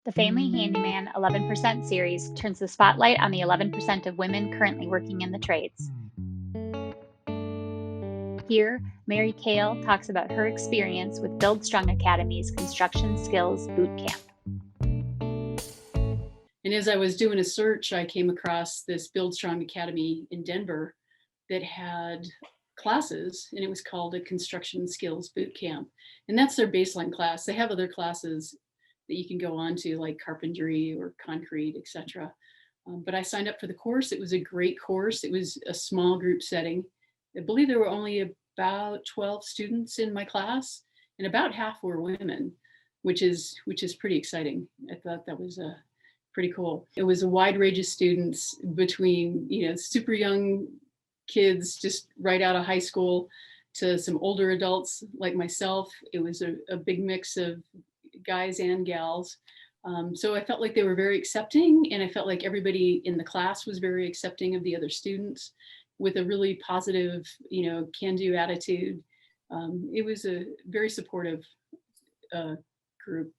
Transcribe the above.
The Family Handyman 11% series turns the spotlight on the 11% of women currently working in the trades. Here, Mary Kehl talks about her experience with Build Strong Academy's Construction Skills Boot Camp. And as I was doing a search, I came across this Build Strong Academy in Denver that had classes, and it was called a Construction Skills Boot Camp. And that's their baseline class. They have other classes that you can go on to, like carpentry or concrete, etc. But I signed up for the course. It was a great course. It was a small group setting. I believe there were only about 12 students in my class, and about half were women, which is pretty exciting. I thought that was pretty cool. It was a wide range of students between, super young kids just right out of high school to some older adults like myself. It was a big mix of guys and gals. So I felt like they were very accepting, and I felt like everybody in the class was very accepting of the other students with a really positive, can-do attitude. It was a very supportive group.